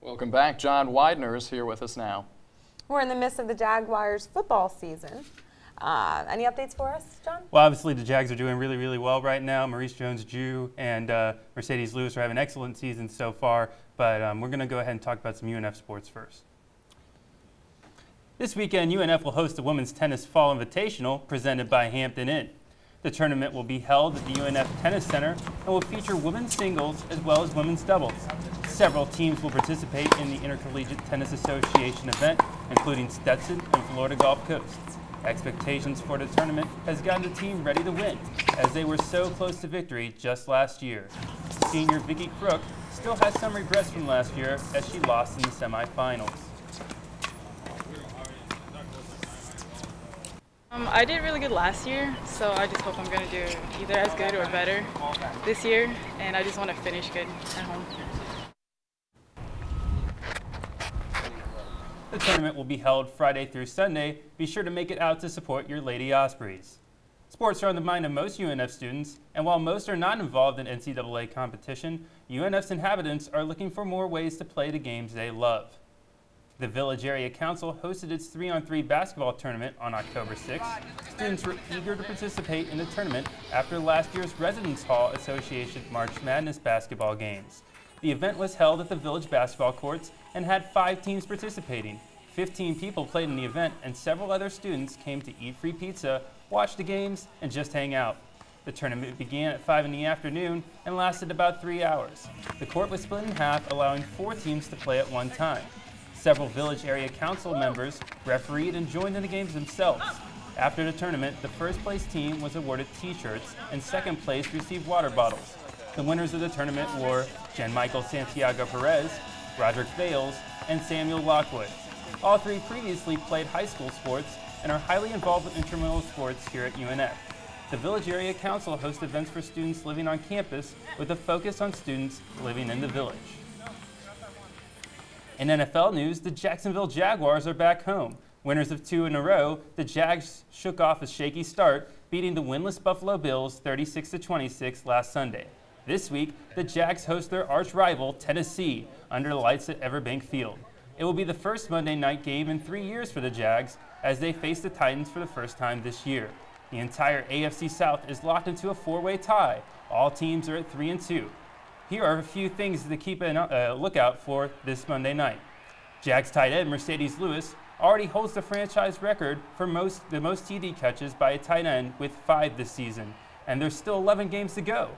Welcome back. John Weidner is here with us now. We're in the midst of the Jaguars football season. Any updates for us, John? Well, obviously the Jags are doing really, really well right now. Maurice Jones-Drew and Mercedes Lewis are having an excellent season so far, but we're going to go ahead and talk about some UNF sports first. This weekend, UNF will host the Women's Tennis Fall Invitational presented by Hampton Inn. The tournament will be held at the UNF Tennis Center and will feature women's singles as well as women's doubles. Several teams will participate in the Intercollegiate Tennis Association event, including Stetson and Florida Gulf Coast. Expectations for the tournament has gotten the team ready to win, as they were so close to victory just last year. Senior Vicky Crook still has some regrets from last year as she lost in the semifinals. I did really good last year, so I just hope I'm going to do either as good or better this year, and I just want to finish good at home. The tournament will be held Friday through Sunday. Be sure to make it out to support your Lady Ospreys. Sports are on the mind of most UNF students, and while most are not involved in NCAA competition, UNF's inhabitants are looking for more ways to play the games they love. The Village Area Council hosted its 3-on-3 basketball tournament on October 6th. Students were eager to participate in the tournament after last year's Residence Hall Association March Madness basketball games. The event was held at the Village basketball courts and had 5 teams participating. 15 people played in the event, and several other students came to eat free pizza, watch the games, and just hang out. The tournament began at 5 in the afternoon and lasted about 3 hours. The court was split in half, allowing 4 teams to play at one time. Several Village Area Council members refereed and joined in the games themselves. After the tournament, the first place team was awarded t-shirts and second place received water bottles. The winners of the tournament were Jen Michael Santiago Perez, Roderick Vales, and Samuel Lockwood. All 3 previously played high school sports and are highly involved with intramural sports here at UNF. The Village Area Council hosts events for students living on campus with a focus on students living in the village. In NFL news, the Jacksonville Jaguars are back home. Winners of 2 in a row, the Jags shook off a shaky start, beating the winless Buffalo Bills 36-26 last Sunday. This week, the Jags host their arch rival, Tennessee, under the lights at Everbank Field. It will be the first Monday night game in 3 years for the Jags as they face the Titans for the first time this year. The entire AFC South is locked into a 4-way tie. All teams are at 3-2. Here are a few things to keep a lookout for this Monday night. Jags tight end Mercedes Lewis already holds the franchise record for the most TD catches by a tight end with 5 this season, and there's still 11 games to go.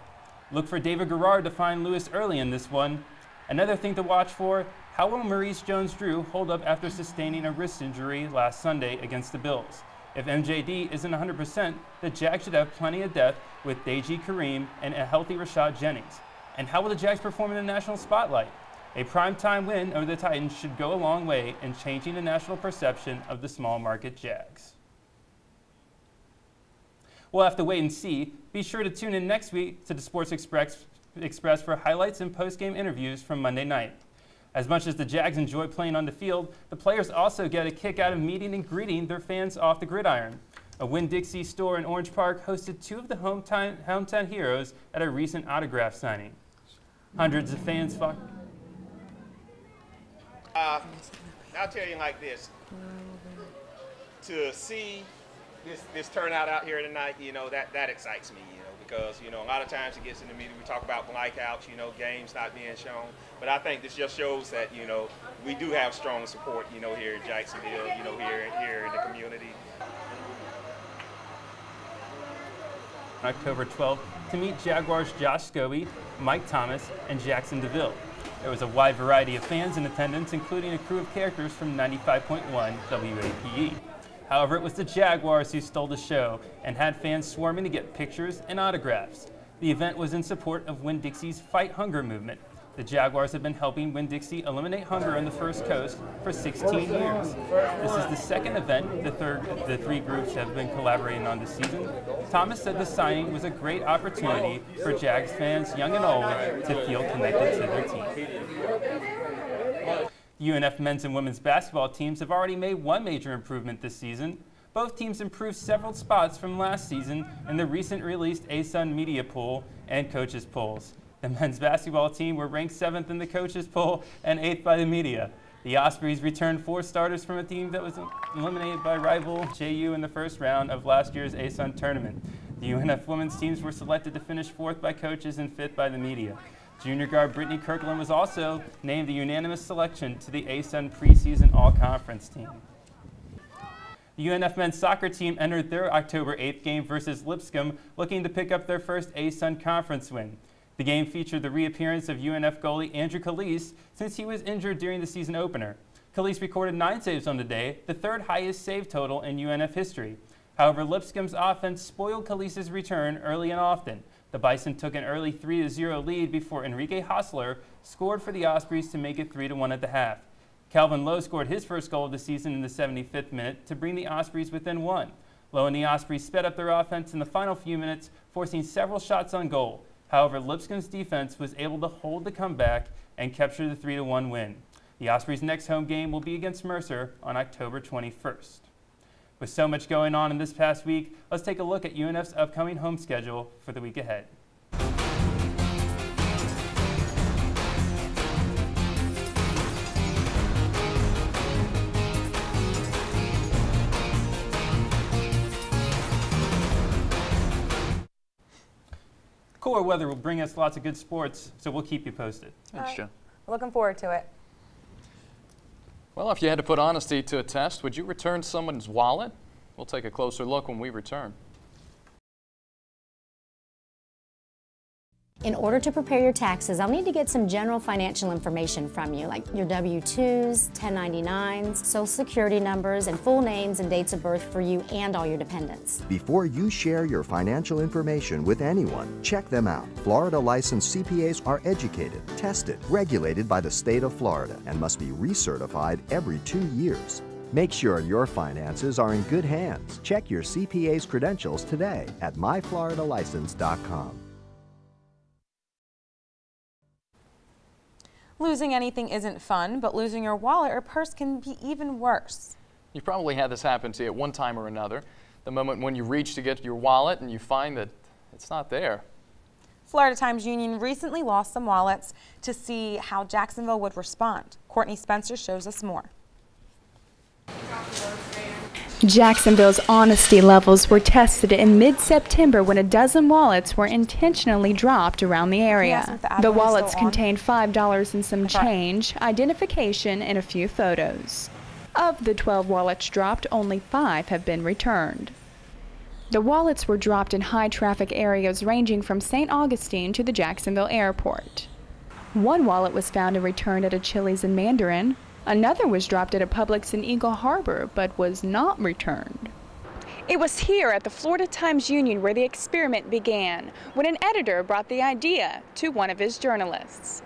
Look for David Garrard to find Lewis early in this one. Another thing to watch for, how will Maurice Jones-Drew hold up after sustaining a wrist injury last Sunday against the Bills? If MJD isn't 100%, the Jags should have plenty of depth with Deji Kareem and a healthy Rashad Jennings. And how will the Jags perform in the national spotlight? A primetime win over the Titans should go a long way in changing the national perception of the small market Jags. We'll have to wait and see. Be sure to tune in next week to the Sports Express for highlights and post-game interviews from Monday night. As much as the Jags enjoy playing on the field, the players also get a kick out of meeting and greeting their fans off the gridiron. A Winn-Dixie store in Orange Park hosted 2 of the hometown heroes at a recent autograph signing. Hundreds of fans flocked. I'll tell you like this. To see this turnout out here tonight, that excites me, because, a lot of times it gets in the media, we talk about blackouts, games not being shown. But I think this just shows that, we do have strong support, here in Jacksonville, here in the community. October 12th to meet Jaguars Josh Scobie, Mike Thomas, and Jackson DeVille. There was a wide variety of fans in attendance, including a crew of characters from 95.1 WAPE. However, it was the Jaguars who stole the show and had fans swarming to get pictures and autographs. The event was in support of Winn-Dixie's Fight Hunger movement. The Jaguars have been helping Winn-Dixie eliminate hunger on the First Coast for 16 years. This is the second event the 3 groups have been collaborating on this season. Thomas said the signing was a great opportunity for Jags fans, young and old, to feel connected to their team. UNF men's and women's basketball teams have already made one major improvement this season. Both teams improved several spots from last season in the recent released ASUN media poll and coaches polls. The men's basketball team were ranked 7th in the coaches poll and 8th by the media. The Ospreys returned 4 starters from a team that was eliminated by rival JU in the first round of last year's ASUN tournament. The UNF women's teams were selected to finish 4th by coaches and 5th by the media. Junior guard Brittany Kirkland was also named the unanimous selection to the ASUN preseason all-conference team. The UNF men's soccer team entered their October 8th game versus Lipscomb, looking to pick up their first ASUN conference win. The game featured the reappearance of UNF goalie Andrew Calise since he was injured during the season opener. Calise recorded 9 saves on the day, the 3rd highest save total in UNF history. However, Lipscomb's offense spoiled Calise's return early and often. The Bison took an early 3-0 lead before Enrique Hostler scored for the Ospreys to make it 3-1 at the half. Calvin Lowe scored his first goal of the season in the 75th minute to bring the Ospreys within 1. Lowe and the Ospreys sped up their offense in the final few minutes, forcing several shots on goal. However, Lipscomb's defense was able to hold the comeback and capture the 3-1 win. The Ospreys' next home game will be against Mercer on October 21st. With so much going on in this past week, let's take a look at UNF's upcoming home schedule for the week ahead. Cooler weather will bring us lots of good sports, so we'll keep you posted. Thanks, Joe. Looking forward to it. Well, if you had to put honesty to a test, would you return someone's wallet? We'll take a closer look when we return. In order to prepare your taxes, I'll need to get some general financial information from you, like your W-2s, 1099s, Social Security numbers, and full names and dates of birth for you and all your dependents. Before you share your financial information with anyone, check them out. Florida licensed CPAs are educated, tested, regulated by the state of Florida, and must be recertified every 2 years. Make sure your finances are in good hands. Check your CPA's credentials today at myfloridalicense.com. Losing anything isn't fun, but losing your wallet or purse can be even worse. You probably had this happen to you at one time or another. The moment when you reach to get your wallet and you find that it's not there. Florida Times Union recently lost some wallets. To see how Jacksonville would respond, Courtney Spencer shows us more. Jacksonville's honesty levels were tested in mid-September when a dozen wallets were intentionally dropped around the area. The wallets contained $5 and some change, identification, and a few photos. Of the 12 wallets dropped, only 5 have been returned. The wallets were dropped in high-traffic areas ranging from St. Augustine to the Jacksonville airport. One wallet was found and returned at a Chili's in Mandarin. Another was dropped at a Publix in Eagle Harbor, but was not returned. It was here at the Florida Times Union where the experiment began, when an editor brought the idea to one of his journalists.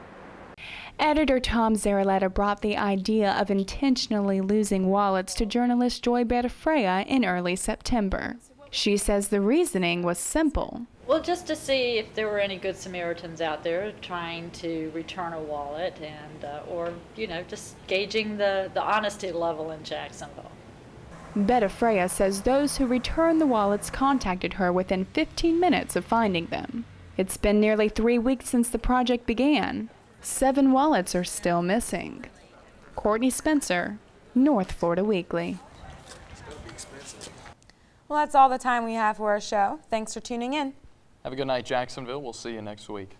Editor Tom Zaraletta brought the idea of intentionally losing wallets to journalist Joy Betafrea in early September. She says the reasoning was simple. Well, just to see if there were any good Samaritans out there trying to return a wallet and, or, you know, just gauging the honesty level in Jacksonville. Betafrea says those who returned the wallets contacted her within 15 minutes of finding them. It's been nearly 3 weeks since the project began. 7 wallets are still missing. Courtney Spencer, North Florida Weekly. Well, that's all the time we have for our show. Thanks for tuning in. Have a good night, Jacksonville. We'll see you next week.